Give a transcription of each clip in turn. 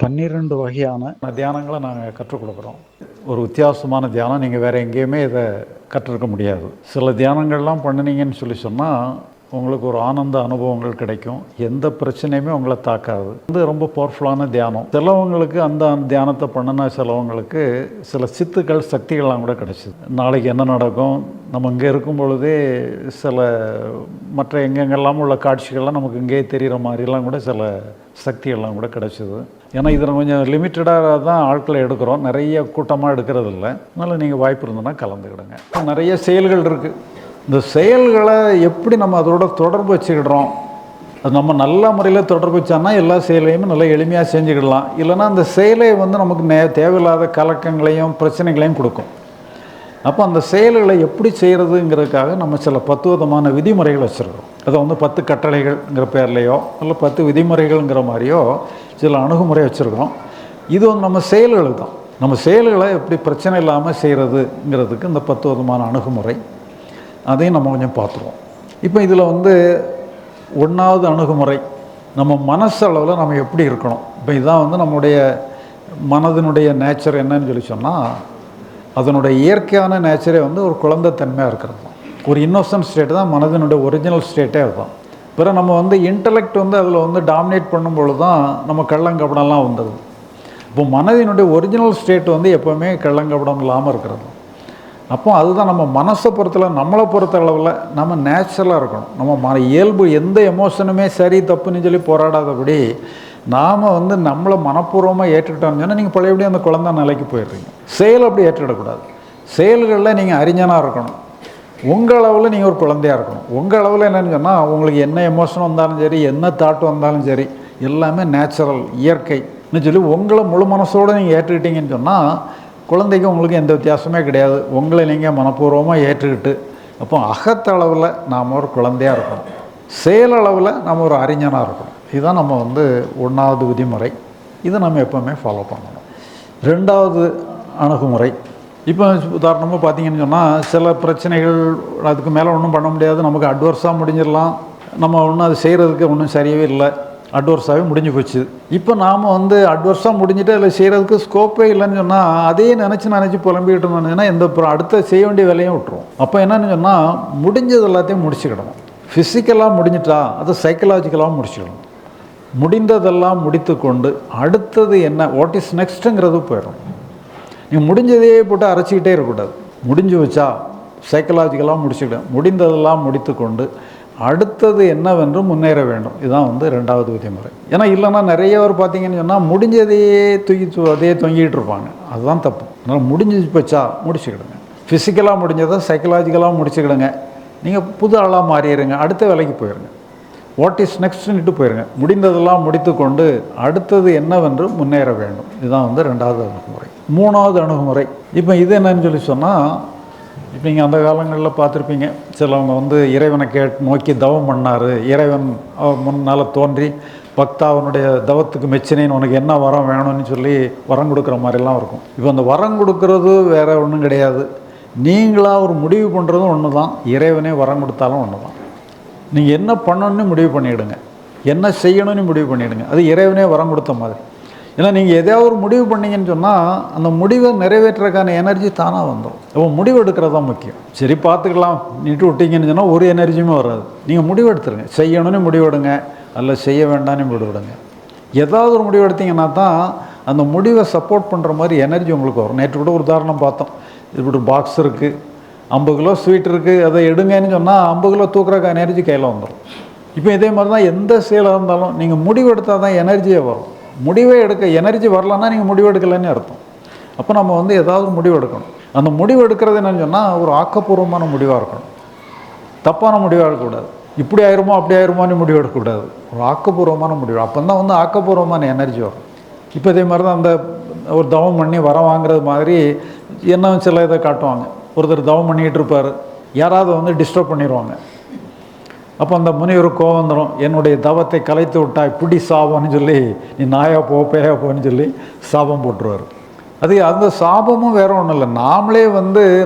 12 வகையான தியானங்களை நாங்கள் கற்றுக் கொடுக்குறோம். ஒரு வித்தியாசமான தியானம் நீங்கள் வேறு எங்கேயுமே இதை கற்றுருக்க முடியாது. சில தியானங்கள்லாம் பண்ணினீங்கன்னு சொன்னால் உங்களுக்கு ஒரு ஆனந்த அனுபவங்கள் கிடைக்கும். எந்த பிரச்சனையுமே உங்களை தாக்காது. இது ரொம்ப பவர்ஃபுல்லான தியானம். சிலவங்களுக்கு அந்த தியானத்தை பண்ணினா சிலவங்களுக்கு சில சித்துக்கள் சக்திகள்லாம் கூட கிடைச்சிது. நாளைக்கு என்ன நடக்கும், நம்ம இங்கே இருக்கும் பொழுதே சில மற்ற எங்கெங்கெல்லாம் உள்ள காட்சிகள்லாம் நமக்கு இங்கேயே தெரிகிற மாதிரிலாம் கூட சில சக்திகள்லாம் கூட கிடைச்சிது. ஏன்னா இதில் கொஞ்சம் லிமிட்டடாக தான் ஆட்களை எடுக்கிறோம், நிறைய கூட்டமாக எடுக்கிறது இல்லை. அதனால் நீங்கள் வாய்ப்பு இருந்ததுன்னா கலந்துக்கிடுங்க. நிறைய செயல்கள் இருக்குது. இந்த செயல்களை எப்படி நம்ம அதோட தொடர்பு வச்சுக்கிடுறோம், அது நம்ம நல்ல முறையில் தொடர்பு வச்சோன்னா எல்லா செயலையுமே நல்லா எளிமையாக செஞ்சுக்கிடலாம். இல்லைன்னா அந்த செயலை நமக்கு தேவையில்லாத கலக்கங்களையும் பிரச்சனைகளையும் கொடுக்கும். அப்போ அந்த செயல்களை எப்படி செய்கிறதுங்கிறதுக்காக நம்ம சில 10 விதமான விதிமுறைகள் வச்சுருக்கோம். அதை 10 கட்டளைகள்ங்கிற பேர்லையோ இல்லை 10 விதிமுறைகள்ங்கிற மாதிரியோ சில அணுகுமுறை வச்சுருக்கோம். இது நம்ம செயல்களுக்கு தான். நம்ம செயல்களை எப்படி பிரச்சனை இல்லாமல் செய்கிறதுங்கிறதுக்கு இந்த 10 விதமான அணுகுமுறை, அதையும் நம்ம கொஞ்சம் பார்த்துருவோம். இப்போ இதில் 1வது அணுகுமுறை, நம்ம மனசளவில் நம்ம எப்படி இருக்கணும். இப்போ இதுதான் நம்முடைய மனதினுடைய நேச்சர் என்னன்னு சொன்னால், அதனுடைய இயற்கையான நேச்சரே ஒரு குழந்தைத்தன்மையாக இருக்கிறது தான். ஒரு இன்னோசன்ட் ஸ்டேட் தான் மனதினுடைய ஒரிஜினல் ஸ்டேட்டே அதுதான். பிறகு நம்ம இன்டலெக்ட் அதில் டாமினேட் பண்ணும்பொழுது தான் நம்ம கள்ளங்கபடம்லாம் வந்துடுது. இப்போ மனதினுடைய ஒரிஜினல் ஸ்டேட் எப்போவுமே கள்ளங்கபடம் இல்லாமல் இருக்கிறது. அப்போ அதுதான் நம்ம மனசை பொறுத்தளவு, நம்மளை பொறுத்த அளவில் நம்ம நேச்சுரலாக இருக்கணும். நம்ம இயல்பு எந்த எமோஷனுமே சரி தப்புன்னு சொல்லி போராடாதபடி நாம் நம்மளை மனப்பூர்வமாக ஏற்றுக்கிட்டோம்னு சொன்னால் நீங்கள் பழையபடி அந்த குழந்தை நிலைக்கு போயிடுறீங்க. செயல் அப்படி ஏற்றுக்கிடக்கூடாது. செயல்களில் நீங்கள் அறிஞனாக இருக்கணும். உங்கள் அளவில் நீங்கள் ஒரு குழந்தையாக இருக்கணும். உங்கள் அளவில் என்னென்னு சொன்னால், உங்களுக்கு என்ன எமோஷன் வந்தாலும் சரி, என்ன தாட் வந்தாலும் சரி, எல்லாமே நேச்சுரல், இயற்கைன்னு சொல்லி உங்களை முழு மனசோடு நீங்கள் ஏற்றுக்கிட்டீங்கன்னு சொன்னால் குழந்தைக்கு உங்களுக்கு எந்த வித்தியாசமே கிடையாது. உங்களை நீங்கள் மனப்பூர்வமாக ஏற்றுக்கிட்டு, அப்போ அகத்தளவில் நாம் ஒரு குழந்தையாக இருக்கணும், செயலளவில் நம்ம ஒரு அறிஞனாக இருக்கணும். இதுதான் நம்ம 1வது விதிமுறை. இதை நம்ம எப்போவுமே ஃபாலோ பண்ணணும். 2வது அணுகுமுறை, இப்போ உதாரணமாக பார்த்தீங்கன்னு சொன்னால், சில பிரச்சனைகள் அதுக்கு மேலே ஒன்றும் பண்ண முடியாது, நமக்கு அட்வர்ஸாக முடிஞ்சிடலாம், நம்ம அது செய்கிறதுக்கு ஒன்றும் சரியாகவே இல்லை, அட்வர்ஸாகவே முடிஞ்சு போச்சு. இப்போ நாம் அட்வர்ஸாக முடிஞ்சுட்டு அதில் செய்கிறதுக்கு ஸ்கோப்பே இல்லைன்னு சொன்னால், அதையே நினச்சி புலம்பிக்கிட்டு இருந்தோம்னா எந்த அடுத்த செய்ய வேண்டிய வேலையும் விட்டுருவோம். அப்போ என்னன்னு சொன்னால், முடிஞ்சது எல்லாத்தையும் முடிச்சுக்கிடணும். ஃபிசிக்கலாக முடிஞ்சிட்டா அதை சைக்கலாஜிக்கலாகவும் முடிச்சுக்கணும். முடிந்ததெல்லாம் முடித்து கொண்டு அடுத்தது என்ன, வாட் இஸ் நெக்ஸ்ட்டுங்கிறது போயிடும். நீங்கள் முடிஞ்சதையே போட்டு அரைச்சிக்கிட்டே இருக்கக்கூடாது. முடிஞ்சு வச்சா சைக்கலாஜிக்கலாக முடிச்சுக்கிட்டேன், முடிந்ததெல்லாம் முடித்து கொண்டு அடுத்தது என்னவென்று முன்னேற வேண்டும். இதுதான் 2வது விதிமுறை. ஏன்னா இல்லைன்னா நிறைய பேர் பார்த்தீங்கன்னு சொன்னால் முடிஞ்சதையே அதையே தொங்கிட்டு இருப்பாங்க. அதுதான் தப்பு. அதனால் முடிஞ்சு போச்சா முடிச்சுக்கிடுங்க. ஃபிசிக்கலாக முடிஞ்சதை சைக்கலாஜிக்கலாக முடிச்சுக்கிடுங்க. நீங்கள் புது ஆளாக மாறிடுங்க, அடுத்த வேலைக்கு போயிடுங்க. வாட் இஸ் நெக்ஸ்ட்டுன்னுட்டு போயிடுங்க. முடிந்ததெல்லாம் முடித்து கொண்டு அடுத்தது என்னவென்று முன்னேற வேண்டும். இதுதான் 2வது அணுகுமுறை. 3வது அணுகுமுறை, இப்போ இது என்னன்னு சொன்னால், இப்போ நீங்கள் அந்த காலங்களில் பார்த்துருப்பீங்க, சிலவங்க இறைவனை நோக்கி தவம் பண்ணார், இறைவன் முன்னால் தோன்றி பக்தா அவனுடைய தவத்துக்கு மெச்சினேன்னு உனக்கு என்ன வரம் வேணும்னு சொல்லி வரம் கொடுக்குற மாதிரிலாம் இருக்கும். இப்போ அந்த வரம் கொடுக்கறது வேறு ஒன்றும் கிடையாது. நீங்களாக ஒரு முடிவு பண்ணுறதும் ஒன்று தான், இறைவனே வரம் கொடுத்தாலும் ஒன்று தான். நீங்கள் என்ன பண்ணணும்னு முடிவு பண்ணிவிடுங்க, என்ன செய்யணும்னு முடிவு பண்ணிவிடுங்க. அது இறைவனே வரம் கொடுத்த மாதிரி. ஏன்னா நீங்கள் எதையாவது ஒரு முடிவு பண்ணிங்கன்னு சொன்னால் அந்த முடிவை நிறைவேற்றுறதுக்கான எனர்ஜி தானாக வந்துடும். அப்போ முடிவு எடுக்கிறது தான் முக்கியம். சரி பார்த்துக்கலாம் நீட்டு விட்டீங்கன்னு சொன்னால் ஒரு எனர்ஜியுமே வராது. நீங்கள் முடிவு எடுத்துருங்க, செய்யணும்னு முடிவெடுங்க, அல்ல செய்ய வேண்டாம்னு முடிவெடுங்க. ஏதாவது ஒரு முடிவு எடுத்திங்கன்னா தான் அந்த முடிவை சப்போர்ட் பண்ணுற மாதிரி எனர்ஜி உங்களுக்கு வரும். நேற்று கூட ஒரு உதாரணம் பார்த்தோம். இப்படி ஒரு பாக்ஸ் இருக்குது, 50 கிலோ ஸ்வீட் இருக்குது, அதை எடுங்கன்னு சொன்னால் 50 கிலோ தூக்குறக்க எனர்ஜி கையில் வந்துடும். இப்போ இதே மாதிரி தான் எந்த செயலாக இருந்தாலும் நீங்கள் முடிவு எடுத்தால் தான் எனர்ஜியே வரும். முடிவே எடுக்க எனர்ஜி வரலன்னா நீங்கள் முடிவு எடுக்கலைன்னு அர்த்தம். அப்போ நம்ம ஏதாவது முடிவு எடுக்கணும். அந்த முடிவு எடுக்கிறது என்னன்னு சொன்னால் ஒரு ஆக்கப்பூர்வமான முடிவாக இருக்கணும், தப்பான முடிவாக இருக்கக்கூடாது. இப்படி ஆயிருமோ அப்படி ஆயிருமோன்னு முடிவு எடுக்கக்கூடாது, ஒரு ஆக்கப்பூர்வமான முடிவு. அப்போ தான் ஆக்கப்பூர்வமான எனர்ஜி வரும். இப்போ இதே மாதிரி தான் அந்த ஒரு தவம் பண்ணி வரம் வாங்குறது மாதிரி என்ன சில இதை காட்டுவாங்க. ஒருத்தர் தவம் பண்ணிக்கிட்டு இருப்பார், யாராவது டிஸ்டர்ப் பண்ணிடுவாங்க. அப்போ அந்த முனிவர் கோவம் வந்துடும், என்னுடைய தவத்தை கலைத்து விட்டாய் பிடி சாபம்னு சொல்லி, நீ நாயா போ பேயா போன்னு சொல்லி சாபம் போட்டுருவார். அது அந்த சாபமும் வேறு ஒன்றும் இல்லை, நாமளே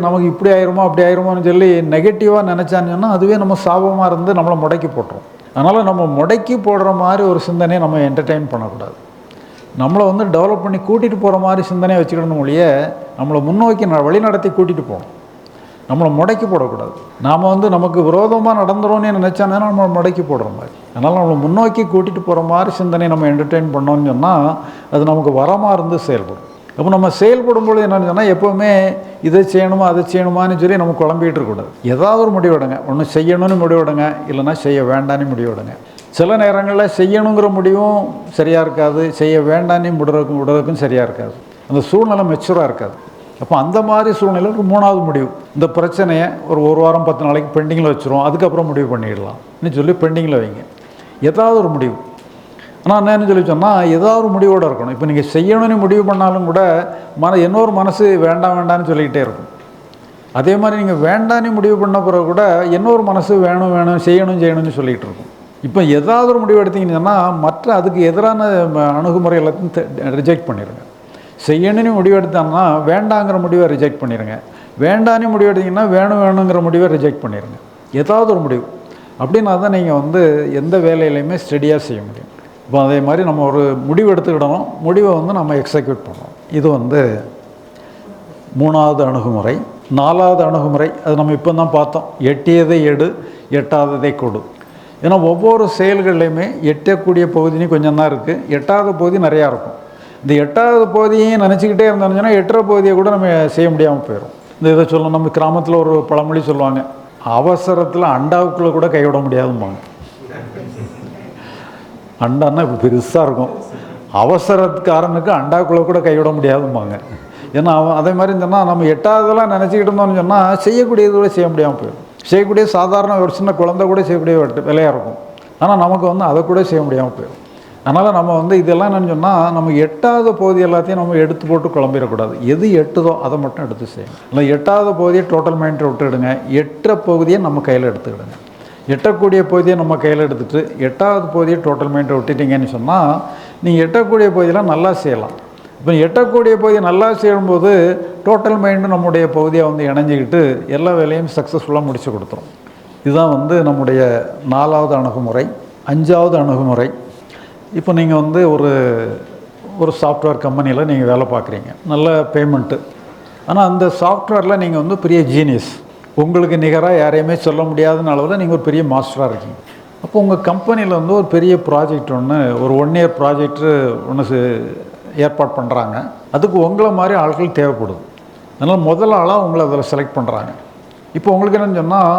நமக்கு இப்படி ஆயிருமோ அப்படி ஆயிருமோன்னு சொல்லி நெகட்டிவாக நினச்சான்னு சொன்னால் அதுவே நம்ம சாபமாக இருந்து நம்மளை முடக்கி போட்டுரும். அதனால் நம்ம முடக்கி போடுற மாதிரி ஒரு சிந்தனையை நம்ம என்டர்டெயின் பண்ணக்கூடாது. நம்மளை வந்து டெவலப் பண்ணி கூட்டிகிட்டு போகிற மாதிரி சிந்தனையை வச்சுக்கணும் ஒழிய நம்மளை முன்னோக்கி வழி நடத்தி கூட்டிகிட்டு போகணும். நம்மளை முடக்கி போடக்கூடாது. நாம் வந்து நமக்கு விரோதமாக நடந்துரும்னு நினச்சானே நம்மளை முடக்கி போடுற மாதிரி. அதனால் நம்மளை முன்னோக்கி கூட்டிகிட்டு போகிற மாதிரி சிந்தனை நம்ம என்டர்டெயின் பண்ணோன்னு சொன்னால் அது நமக்கு வரமாக இருந்து செயல்படும். அப்போ நம்ம செயல்படும் பொழுது என்னென்னு சொன்னால் எப்போவுமே இதை செய்யணுமா அதை செய்யணுமான்னு சொல்லி நம்ம குழம்பிகிட்டு இருக்கக்கூடாது. ஏதாவது ஒரு முடிவெடுங்க. ஒன்று செய்யணும்னு முடிவெடுங்க, இல்லைன்னா செய்ய வேண்டான்னு முடிவெடுங்க. சில நேரங்களில் செய்யணுங்கிற முடிவும் சரியாக இருக்காது, செய்ய வேண்டான்னு விடுறதுக்கும் சரியாக இருக்காது. அந்த சூழ்நிலை மெச்சூராக இருக்காது. அப்போ அந்த மாதிரி சூழ்நிலை ஒரு 3வது முடிவு, இந்த பிரச்சனையை ஒரு வாரம் 10 நாளைக்கு பெண்டிங்கில் வச்சுருவோம், அதுக்கப்புறம் முடிவு பண்ணிடலாம்னு சொல்லி பெண்டிங்கில் வைங்க. ஏதாவது ஒரு முடிவு. ஆனால் என்னன்னு சொல்லி சொன்னால் ஏதாவது ஒரு முடிவோடு இருக்கணும். இப்போ நீங்கள் செய்யணும்னு முடிவு பண்ணாலும் கூட இன்னொரு மனசு வேண்டாம் வேண்டான்னு சொல்லிக்கிட்டே இருக்கும். அதே மாதிரி நீங்கள் வேண்டான்னு முடிவு பண்ண பிறகு கூட இன்னொரு மனசு வேணும் வேணும் செய்யணும்னு சொல்லிகிட்டு இருக்கும். இப்போ ஏதாவது ஒரு முடிவு எடுத்தீங்கன்னு சொன்னால் மற்ற அதுக்கு எதிரான அணுகுமுறை எல்லாத்தையும் ரிஜெக்ட் பண்ணிடுங்க. செய்யணும்னு முடிவு எடுத்தாங்கன்னா வேண்டாங்கிற முடிவை ரிஜெக்ட் பண்ணிடுங்க. வேண்டான்னு முடிவு எடுத்திங்கன்னா வேணுங்கிற முடிவை ரிஜெக்ட் பண்ணிடுங்க. ஏதாவது ஒரு முடிவு. அப்படின்னா தான் நீங்கள் வந்து எந்த வேலையிலையுமே ஸ்டெடியாக செய்ய முடியும். இப்போ அதே மாதிரி நம்ம ஒரு முடிவு எடுத்துக்கிடணும், முடிவை வந்து நம்ம எக்ஸிக்யூட் பண்ணணும். இது வந்து 3வது அணுகுமுறை. 4வது அணுகுமுறை அது நம்ம இப்போ தான் பார்த்தோம், எட்டியதை எடு எட்டாததை கொடு. ஏன்னா ஒவ்வொரு செயல்கள்லையுமே எட்டக்கூடிய பகுதியும் கொஞ்சம் தான் இருக்குது, எட்டாவது பகுதி நிறையா இருக்கும். இந்த 8வது பகுதியையும் நினச்சிக்கிட்டே இருந்தோம்னு சொன்னால் 8வது பகுதியை கூட நம்ம செய்ய முடியாமல் போயிடும். இந்த இதை சொல்லணும், நம்ம கிராமத்தில் ஒரு பழமொழி சொல்லுவாங்க, அவசரத்தில் அண்டாவுக்குள்ளே கூட கைவிட முடியாதும்பாங்க. அண்டான்னா இப்போ பெருசாக இருக்கும், அவசரக்காரனுக்கு அண்டாவுக்குள்ளே கூட கைவிட முடியாதும்பாங்க. ஏன்னா அதே மாதிரி இருந்தோம்னா நம்ம 8வதெல்லாம் நினச்சிக்கிட்டு இருந்தோம்னு சொன்னால் செய்யக்கூடியது கூட செய்ய முடியாமல் போயிடும். செய்யக்கூடிய சாதாரண ஒரு சின்ன குழந்தை கூட செய்யக்கூடிய விலையாக இருக்கும், ஆனால் நமக்கு வந்து அதை கூட செய்ய முடியாமல் போயிடும். அதனால் நம்ம வந்து இதெல்லாம் என்னென்னு சொன்னால் நம்ம 8வது பகுதி எல்லாத்தையும் நம்ம எடுத்து போட்டு குழம்பிடக்கூடாது. எது எட்டுதோ அதை மட்டும் எடுத்து செய்யணும். இல்லை 8வது பகுதியை டோட்டல் மைண்டை விட்டுக்கிடுங்க, எட்டுற பகுதியை நம்ம கையில் எடுத்துக்கிடுங்க. எட்டக்கூடிய பகுதியை நம்ம கையில் எடுத்துகிட்டு 8வது பகுதியை டோட்டல் மைண்டை விட்டுட்டிங்கன்னு சொன்னால் நீங்கள் எட்டக்கூடிய பகுதியெலாம் நல்லா செய்யலாம். இப்போ எட்டக்கூடிய பகுதியை நல்லா செய்யும்போது டோட்டல் மைண்டு நம்முடைய பகுதியை வந்து இணைஞ்சிக்கிட்டு எல்லா வேலையும் சக்ஸஸ்ஃபுல்லாக முடித்து கொடுத்துரும். இதுதான் வந்து நம்முடைய 4வது அணுகுமுறை. 5வது அணுகுமுறை, இப்போ நீங்கள் வந்து ஒரு சாஃப்ட்வேர் கம்பெனியில் நீங்கள் வேலை பார்க்குறீங்க, நல்ல பேமெண்ட்டு. ஆனால் அந்த சாஃப்ட்வேரில் நீங்கள் வந்து பெரிய ஜீனியஸ், உங்களுக்கு நிகராக யாரையுமே சொல்ல முடியாதுன்னு அளவில் நீங்கள் ஒரு பெரிய மாஸ்டராக இருக்கீங்க. அப்போ உங்கள் கம்பெனியில் வந்து ஒரு பெரிய ப்ராஜெக்ட் ஒன்று, ஒரு 1 இயர் ப்ராஜெக்ட்டு ஒன்று ஏற்பாடு பண்ணுறாங்க. அதுக்கு உங்களை மாதிரி ஆட்கள் தேவைப்படுது. அதனால் முதல் ஆளாக உங்களை அதில் செலக்ட் பண்ணுறாங்க. இப்போ உங்களுக்கு என்னென்னு சொன்னால்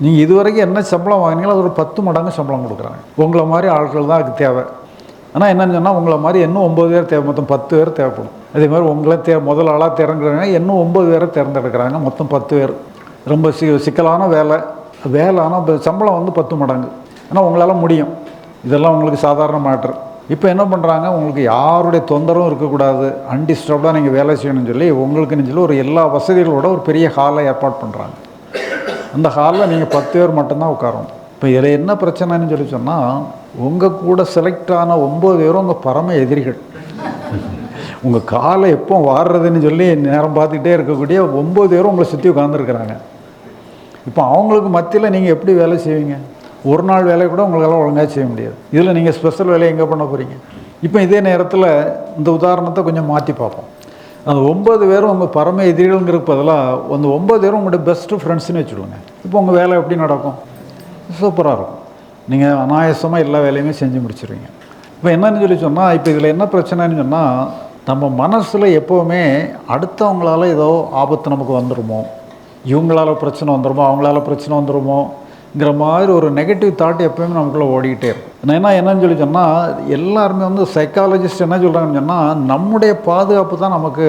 நீங்கள் இதுவரைக்கும் என்ன சம்பளம் வாங்கினீங்களோ அது ஒரு 10 மடங்கு சம்பளம் கொடுக்குறாங்க. உங்களை மாதிரி ஆட்கள் தான் அதுக்கு தேவை. ஆனால் என்னென்னு சொன்னால் உங்களை மாதிரி இன்னும் 9 பேர் தேவை, மொத்தம் 10 பேர் தேவைப்படும். அதே மாதிரி உங்களை முதல் ஆளாக திறங்குறாங்க, இன்னும் 9 பேரை தேர்ந்தெடுக்கிறாங்க, மொத்தம் 10 பேர். ரொம்ப சிக்கலான வேலை ஆனால் சம்பளம் வந்து 10 மடங்கு. ஆனால் உங்களால் முடியும். இதெல்லாம் உங்களுக்கு சாதாரண மேட்ரு. இப்போ என்ன பண்ணுறாங்க, உங்களுக்கு யாருடைய தொந்தரவும் இருக்கக்கூடாது, அன்டிஸ்டர்ப்டாக நீங்கள் வேலை செய்யணும்னு சொல்லி உங்களுக்குன்னு சொல்லி ஒரு எல்லா வசதிகளோட ஒரு பெரிய ஹாலை ஏற்பாடு பண்ணுறாங்க. அந்த ஹாலில் நீங்கள் 10 பேர் மட்டும்தான் உட்காரணும். இப்போ இதில் என்ன பிரச்சனைன்னு சொல்லி சொன்னால் உங்கள் கூட செலக்ட் ஆன 9 பேரும் உங்கள் பரம எதிரிகள். உங்கள் காலை எப்போ வாடுறதுன்னு சொல்லி நேரம் பார்த்துக்கிட்டே இருக்கக்கூடிய 9 பேரும் உங்களை சுற்றி உட்காந்துருக்குறாங்க. இப்போ அவங்களுக்கு மத்தியில் நீங்கள் எப்படி வேலை செய்வீங்க? ஒரு நாள் வேலை கூட உங்களால் ஒழுங்காக செய்ய முடியாது. இதில் நீங்கள் ஸ்பெஷல் வேலையை எங்கே பண்ண போகிறீங்க? இப்போ இதே நேரத்தில் இந்த உதாரணத்தை கொஞ்சம் மாற்றி பார்ப்போம். அந்த 9 பேரும் உங்கள் பரம எதிரிகள்ங்கிறதுக்கு பதிலாக அந்த 9 பேரும் உங்களுடைய பெஸ்ட்டு ஃப்ரெண்ட்ஸ்னு வச்சுடுவாங்க. இப்போ உங்கள் வேலை எப்படி நடக்கும்? சூப்பராக இருக்கும். நீங்கள் அனாயாசமாக எல்லா வேலையுமே செஞ்சு முடிச்சிடுவீங்க. இப்போ என்னன்னு சொல்லி சொன்னால், இப்போ இதில் என்ன பிரச்சனைன்னு சொன்னால், நம்ம மனசில் எப்போவுமே அடுத்தவங்களால் ஏதோ ஆபத்து நமக்கு வந்துடுமோ, இவங்களால பிரச்சனை வந்துடுமோ, அவங்களால பிரச்சனை வந்துடுமோங்கிற மாதிரி ஒரு நெகட்டிவ் தாட் எப்போயுமே நமக்குள்ளே ஓடிக்கிட்டே இருக்கும். ஏன்னா என்னன்னு சொல்லி சொன்னால் எல்லாருமே வந்து சைக்காலஜிஸ்ட் என்ன சொல்கிறாங்கன்னு சொன்னால் நம்முடைய பாதுகாப்பு தான் நமக்கு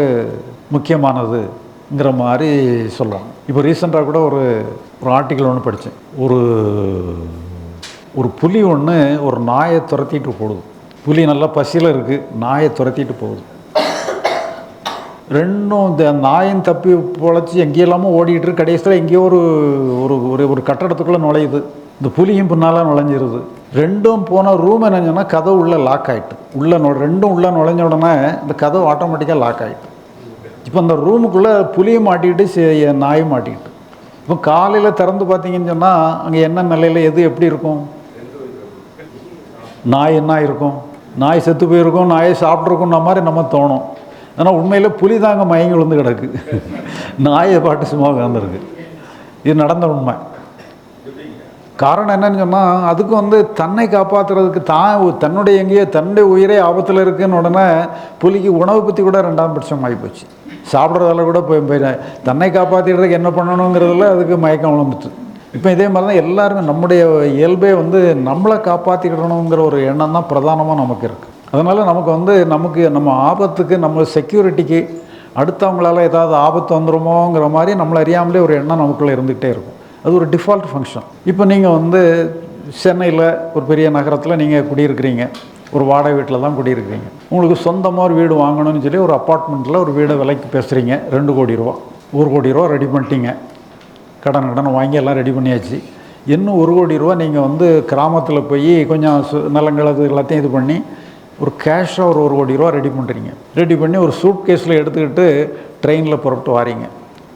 முக்கியமானதுங்கிற மாதிரி சொல்லுவாங்க. இப்போ ரீசெண்டாக கூட ஒரு ஆர்டிக்கல் ஒன்று படித்தேன். ஒரு புலி ஒன்று ஒரு நாயை துரத்திட்டு போடுது. புலி நல்லா பசியில் இருக்குது, நாயை துரத்திட்டு போகுது. ரெண்டும் இந்த நாயும் தப்பி பொழைச்சி எங்கேயெல்லாமோ ஓடிக்கிட்டு இருக்கு. கடைசியில் எங்கேயோ ஒரு கட்டடத்துக்குள்ளே நுழையுது. இந்த புலியும் பின்னால் நுழைஞ்சிருது. ரெண்டும் போன ரூம் என்னன்னா கதவு உள்ளே லாக் ஆகிட்டு ரெண்டும் உள்ளே நுழைஞ்ச உடனே இந்த கதவு ஆட்டோமேட்டிக்காக லாக் ஆகிட்டு. இப்போ அந்த ரூமுக்குள்ளே புலியும் மாட்டிக்கிட்டு நாயும் மாட்டிக்கிட்டு. இப்போ காலையில் திறந்து பார்த்தீங்கன்னு சொன்னால் அங்கே என்ன நிலையில் எது எப்படி இருக்கும்? நாய் என்ன இருக்கும்? நாய் செத்து போயிருக்கோம், நாயை சாப்பிட்ருக்கோன்ற மாதிரி நம்ம தோணும். ஆனால் உண்மையில் புலி தாங்க மயங்கி விழுந்து கிடக்கு, நாயை பாட்டு சும்மா உட்காந்துருக்கு. இது நடந்த உண்மை. காரணம் என்னன்னு சொன்னால், அதுக்கு தன்னை காப்பாற்றுறதுக்கு தன்னுடைய எங்கேயோ தன்னுடைய உயிரே ஆபத்தில் இருக்குன்னு உடனே புலிக்கு உணவு பற்றி கூட 2ஆம் பட்சம் ஆகிப்போச்சு. சாப்பிட்றதால கூட போய் தன்னை காப்பாற்றிடுறதுக்கு என்ன பண்ணணுங்கிறதுல அதுக்கு மயக்கம் விழுந்துட்டு. இப்போ இதே மாதிரி தான் எல்லாருமே நம்முடைய இயல்பே நம்மளை காப்பாற்றிக்கிடணுங்கிற ஒரு எண்ணம் தான் பிரதானமாக நமக்கு இருக்குது. அதனால் நமக்கு நம்ம ஆபத்துக்கு, நம்ம செக்யூரிட்டிக்கு, அடுத்தவங்களால் ஏதாவது ஆபத்து வந்துடுமோங்கிற மாதிரி நம்மளை அறியாமலே ஒரு எண்ணம் நமக்குள்ளே இருந்துகிட்டே இருக்கும். அது ஒரு டிஃபால்ட் ஃபங்க்ஷன். இப்போ நீங்கள் சென்னையில் ஒரு பெரிய நகரத்தில் நீங்கள் குடியிருக்கிறீங்க, ஒரு வாடகை வீட்டில் தான் குடியிருக்கிறீங்க. உங்களுக்கு சொந்தமாக ஒரு வீடு வாங்கணும்னு சொல்லி ஒரு அப்பார்ட்மெண்ட்டில் ஒரு வீடை விலைக்கு பேசுகிறீங்க. 2 கோடி ரூபா, 1 கோடி ரூபா ரெடி பண்ணிட்டீங்க. கடன் வாங்கி எல்லாம் ரெடி பண்ணியாச்சு. இன்னும் 1 கோடி ரூபா நீங்கள் கிராமத்தில் போய் கொஞ்சம் நிலங்கள் அது எல்லாத்தையும் இது பண்ணி ஒரு கேஷாக ஒரு 1 கோடி ரூபா ரெடி பண்ணுறீங்க. ரெடி பண்ணி ஒரு சூட் கேஸில் எடுத்துக்கிட்டு ட்ரெயினில் புறப்பட்டு வாரீங்க.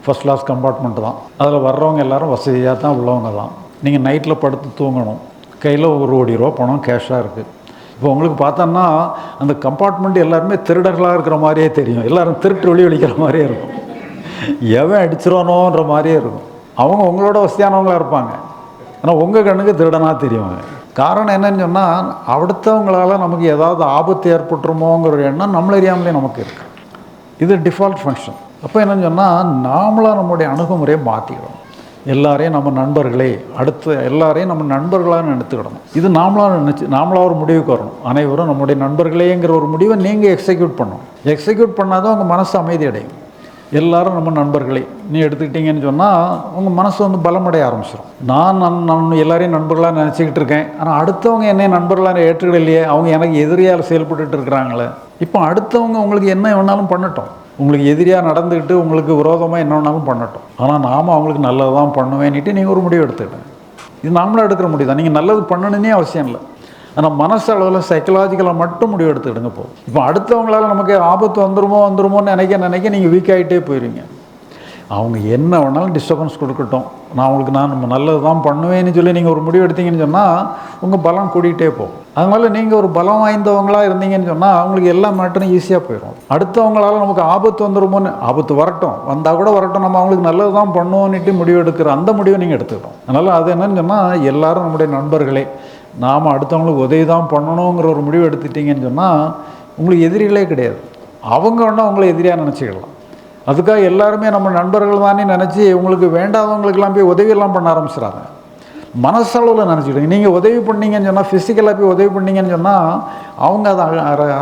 ஃபஸ்ட் கிளாஸ் கம்பார்ட்மெண்ட்டு தான். அதில் வர்றவங்க எல்லோரும் வசதியாக தான் உள்ளவங்க தான். நீங்கள் நைட்டில் படுத்து தூங்கணும். கையில் 1 கோடி ரூபா பணம் கேஷாக இருக்குது. இப்போ உங்களுக்கு பார்த்தோன்னா அந்த கம்பார்ட்மெண்ட் எல்லாருமே திருடர்களாக இருக்கிற மாதிரியே தெரியும். எல்லோரும் திருட்டு ஒளிக்கிற மாதிரியே இருக்கும். எவன் அடிச்சிடணுன்ற மாதிரியே இருக்கும். அவங்க உங்களோட வசதியானவங்களாக இருப்பாங்க, ஆனால் உங்கள் கண்ணுக்கு திருடனாக தெரியுவாங்க. காரணம் என்னன்னு சொன்னால், அடுத்தவங்களால் நமக்கு ஏதாவது ஆபத்து ஏற்பட்டுருமோங்கிற ஒரு எண்ணம் நம்மள அறியாமலே நமக்கு இருக்குது. இது டிஃபால்ட் ஃபங்க்ஷன். அப்போ என்னன்னு சொன்னால், நாமளாக நம்முடைய அணுகுமுறையை மாற்றிக்கிடணும். எல்லாரையும் நம்ம நண்பர்களே, எல்லாரையும் நம்ம நண்பர்களாக எடுத்துக்கிடணும். இது நாமளாக ஒரு முடிவுக்கு வரணும். அனைவரும் நம்முடைய நண்பர்களேங்கிற ஒரு முடிவை நீங்கள் எக்ஸிக்யூட் பண்ணணும். எக்ஸிக்யூட் பண்ணால் தான் உங்கள் மனசு அமைதி அடையும். எல்லாரும் நம்ம நண்பர்களே நீ எடுத்துக்கிட்டீங்கன்னு சொன்னால் உங்கள் மனசு பலமடைய ஆரம்பிச்சிடும். நான் எல்லாரையும் நண்பர்களாக நினச்சிக்கிட்டு இருக்கேன், ஆனால் அடுத்தவங்க என்னை நண்பர்களாக ஏற்றுக்கிடலையே, அவங்க எனக்கு எதிரியால் செயல்பட்டு இருக்கிறாங்களே. இப்போ அடுத்தவங்க உங்களுக்கு என்ன வேணாலும் பண்ணட்டும், உங்களுக்கு எதிரியாக நடந்துக்கிட்டு உங்களுக்கு விரோதமாக என்ன வேணாலும் பண்ணட்டும், ஆனால் நாம் அவங்களுக்கு நல்லது தான் பண்ணுவேன்னுட்டு நீங்கள் ஒரு முடிவு எடுத்துக்கிட்டேன். இது நாமளாக எடுக்கிற முடிவு தான். நீங்கள் நல்லது பண்ணணுன்னே அவசியம் இல்லை. ஆனால் மனசளவில் சைக்கலாஜிக்கலாக மட்டும் முடிவு எடுத்துக்கிடுங்க போதும். இப்போ அடுத்தவங்களால் நமக்கு ஆபத்து வந்துருமோன்னு நினைக்க நீங்கள் வீக் ஆகிட்டே போயிடுவீங்க. அவங்க என்ன வேணாலும் டிஸ்டர்பன்ஸ் கொடுக்கட்டும், நான் நல்லது தான் பண்ணுவேன்னு சொல்லி நீங்கள் ஒரு முடிவு எடுத்தீங்கன்னு சொன்னால் உங்கள் பலம் கூட்டிகிட்டே போகும். அதனால் நீங்கள் ஒரு பலம் வாய்ந்தவங்களாக இருந்தீங்கன்னு சொன்னால் அவங்களுக்கு எல்லா மேட்டரும் ஈஸியாக போயிடும். அடுத்தவங்களால் நமக்கு ஆபத்து வந்துருமோன்னு, ஆபத்து வரட்டும், வந்தால் கூட வரட்டும், நம்ம அவங்களுக்கு நல்லது தான் பண்ணுவோன்னுட்டு முடிவு எடுக்கிற அந்த முடிவை நீங்கள் எடுத்துக்கிட்டோம். அதனால் அது என்னன்னு சொன்னால், எல்லோரும் நம்முடைய நண்பர்களே, நாம் அடுத்தவங்களுக்கு உதவி தான் பண்ணணுங்கிற ஒரு முடிவு எடுத்துட்டிங்கன்னு சொன்னால் உங்களுக்கு எதிரிகளே கிடையாது. அவங்க வேணால் உங்களை எதிரியாக நினச்சிக்கலாம். அதுக்காக எல்லாருமே நம்ம நண்பர்கள் தானே நினச்சி உங்களுக்கு வேண்டாதவங்களுக்கெல்லாம் போய் உதவியெல்லாம் பண்ண ஆரம்பிச்சிடாங்க. மனசளவில் நினச்சிக்கிடுங்க. நீங்கள் உதவி பண்ணீங்கன்னு சொன்னால், ஃபிசிக்கலாக போய் உதவி பண்ணீங்கன்னு சொன்னால் அவங்க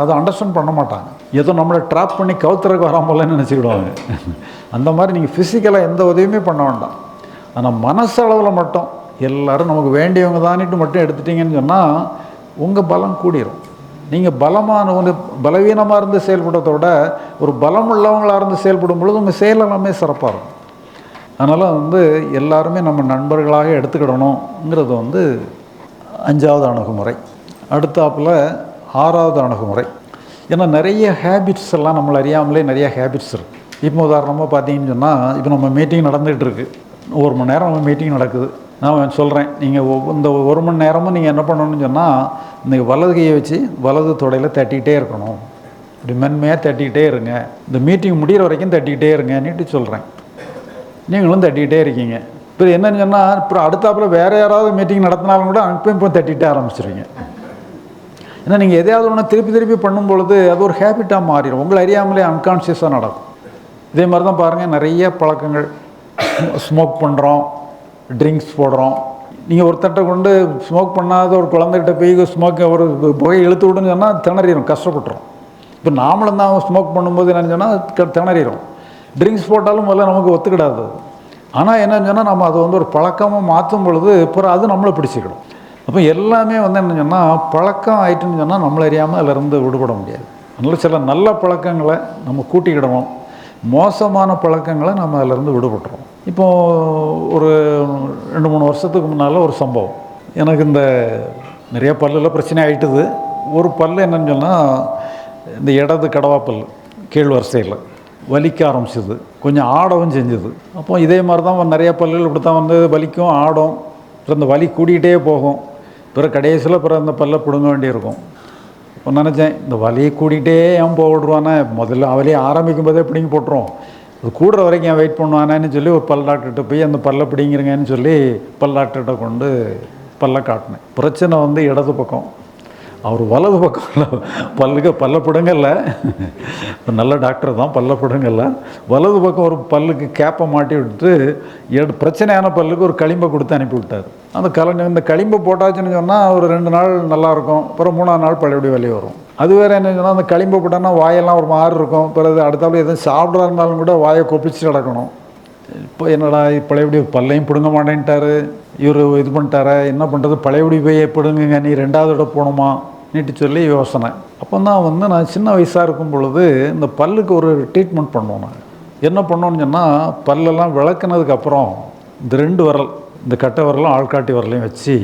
அதை அண்டர்ஸ்டாண்ட் பண்ண மாட்டாங்க. ஏதோ நம்மளை ட்ராப் பண்ணி கவுத்துறதுக்கு வராமலன்னு நினச்சிக்கிடுவாங்க. அந்த மாதிரி நீங்கள் ஃபிசிக்கலாக எந்த உதவியுமே பண்ண வேண்டாம். ஆனால் மனசளவில் மட்டும் எல்லோரும் நமக்கு வேண்டியவங்க தானிட்டு மட்டும் எடுத்துட்டிங்கன்னு சொன்னால் உங்கள் பலம் கூடிரும். நீங்கள் பலவீனமாக இருந்து செயல்படுறத விட ஒரு பலம் உள்ளவங்களாக இருந்து செயல்படும் பொழுது உங்கள் செயல் எல்லாமே சிறப்பாக இருக்கும். அதனால் எல்லாருமே நம்ம நண்பர்களாக எடுத்துக்கிடணுங்கிறது 5வது அணுகுமுறை. அடுத்தாப்பில் 6வது அணுகுமுறை. ஏன்னா நிறைய ஹேபிட்ஸ் எல்லாம் நம்மளை அறியாமலே நிறைய ஹேபிட்ஸ் இருக்குது. இப்போ உதாரணமாக பார்த்தீங்கன்னு சொன்னால், இப்போ நம்ம மீட்டிங் நடந்துகிட்டு இருக்குது, 1 மணி நேரம் நம்ம மீட்டிங் நடக்குது. நான் சொல்கிறேன், நீங்கள் இந்த 1 மணி நேரமும் நீங்கள் என்ன பண்ணணும்னு சொன்னால், இன்றைக்கி வலது கையை வச்சு வலது தொடையில் தட்டிக்கிட்டே இருக்கணும், இப்படி மென்மையாக தட்டிக்கிட்டே இருங்க, இந்த மீட்டிங் முடிகிற வரைக்கும் தட்டிக்கிட்டே இருங்கன்னுட்டு சொல்கிறேன். நீங்களும் தட்டிக்கிட்டே இருக்கீங்க. இப்போ என்னன்னு சொன்னால், இப்போ அடுத்தாப்பில் வேறு யாராவது மீட்டிங் நடத்தினாலும் கூட இப்போ தட்டிகிட்டே ஆரம்பிச்சிருவீங்க. ஏன்னா நீங்கள் எதையாவது ஒன்று திருப்பி பண்ணும்பொழுது அது ஒரு ஹேபிட்டாக மாறிடும். உங்களை அறியாமலே அன்கான்ஷியஸாக நடக்கும். இதே மாதிரி தான் பாருங்கள், நிறைய பழக்கங்கள். ஸ்மோக் பண்ணுறோம், ட்ரிங்க்ஸ் போடுறோம். நீங்கள் ஒருத்தட்ட கொண்டு ஸ்மோக் பண்ணாத ஒரு குழந்தைகிட்ட போய் ஒரு புகை இழுத்து விடுன்னு சொன்னால் திணறிடும், கஷ்டப்பட்டுரும். இப்போ நாமளும் தான் ஸ்மோக் பண்ணும்போது என்னென்னு சொன்னால் திணறிடும். ட்ரிங்க்ஸ் போட்டாலும் முதல்ல நமக்கு ஒத்துக்கிடாது. ஆனால் என்னென்னு சொன்னால் நம்ம அதை ஒரு பழக்கமாக மாற்றும் பொழுது அப்புறம் அது நம்மளை பிடிச்சிக்கிடும். அப்போ எல்லாமே என்னென்னு சொன்னால் பழக்கம் ஆயிட்டுன்னு சொன்னால் நம்மளை அறியாமல் அதிலிருந்து விடுபட முடியாது. அதனால் சில நல்ல பழக்கங்களை நம்ம கூட்டிக்கிடணும், மோசமான பழக்கங்களை நம்ம அதிலேருந்து விடுபட்டுறோம். இப்போது ஒரு 2-3 வருஷத்துக்கு முன்னால் ஒரு சம்பவம். எனக்கு இந்த நிறைய பல்லில் பிரச்சனை ஆகிட்டுது. ஒரு பல் என்னன்னு சொன்னால், இந்த இடது கடவாப்பல் கீழ் வரிசையில் வலிக்க ஆரம்பிச்சிது, கொஞ்சம் ஆடவும் செஞ்சுது. அப்போ இதே மாதிரி தான் நிறைய பல்லுகள் இப்படி தான் வலிக்கும், ஆடும். அப்புறம் இந்த வலி கூட்டிகிட்டே போகும். பிறகு கடைசியில் அந்த பல்லை பிடுங்க வேண்டியிருக்கும். நினச்சேன் இந்த வலியை கூட்டிகிட்டே ஏன் போடுவானே, முதல்ல அவளையே ஆரம்பிக்கும் போதே பிடிங்கி போட்டுருவோம், அது கூடுற வரைக்கும் ஏன் வெயிட் பண்ணுவானேன்னு சொல்லி ஒரு பல் டாக்டர்கிட்ட போய் அந்த பல்லை பிடிங்கிறங்கன்னு சொல்லி பல் டாக்டர்கிட்ட கொண்டு பல்லை காட்டினேன். பிரச்சனை வந்து இடது பக்கம், அவர் வலது பக்கம் பல்ல பிடுங்கல்ல, நல்ல டாக்டர் தான், பல்ல பிடுங்கல்ல, வலது பக்கம் ஒரு பல்லுக்கு கேப்பை மாட்டி விட்டுட்டு பிரச்சனையான பல்லுக்கு ஒரு களிம்பை கொடுத்து அனுப்பி விட்டார். அந்த இந்த களிம்பை போட்டாச்சுன்னு சொன்னால் ஒரு 2 நாள் நல்லாயிருக்கும், அப்புறம் 3ஆவது நாள் பழையபடி வெளியே வரும். அது வேறு என்ன சொன்னால் அந்த களிம்பை போட்டோன்னா வாயெல்லாம் ஒரு மாதிரி இருக்கும், பிறகு அடுத்தாப்புல எதுவும் சாப்பிட்றா இருந்தாலும் கூட வாயை கொப்பிச்சு கிடக்கணும். இப்போ என்னடா பழையபடி பல்லையும் பிடுங்க மாட்டேன்ட்டார், இவர் இது பண்ணிட்டார, என்ன பண்ணுறது, பழையபடி போய் பிடுங்குங்க, நீ 2வது இடம் போகணுமா நீட்டு சொல்லி யோசனை. அப்போ தான் வந்து நான் சின்ன வயசாக இருக்கும் பொழுது இந்த பல்லுக்கு ஒரு ட்ரீட்மெண்ட் பண்ணுவோம். நாங்கள் என்ன பண்ணோன்னு சொன்னால், பல்லெல்லாம் விளக்குனதுக்கப்புறம் இந்த 2 விரல், இந்த கட்டை விரலும் ஆள்காட்டி விரலையும் வச்சு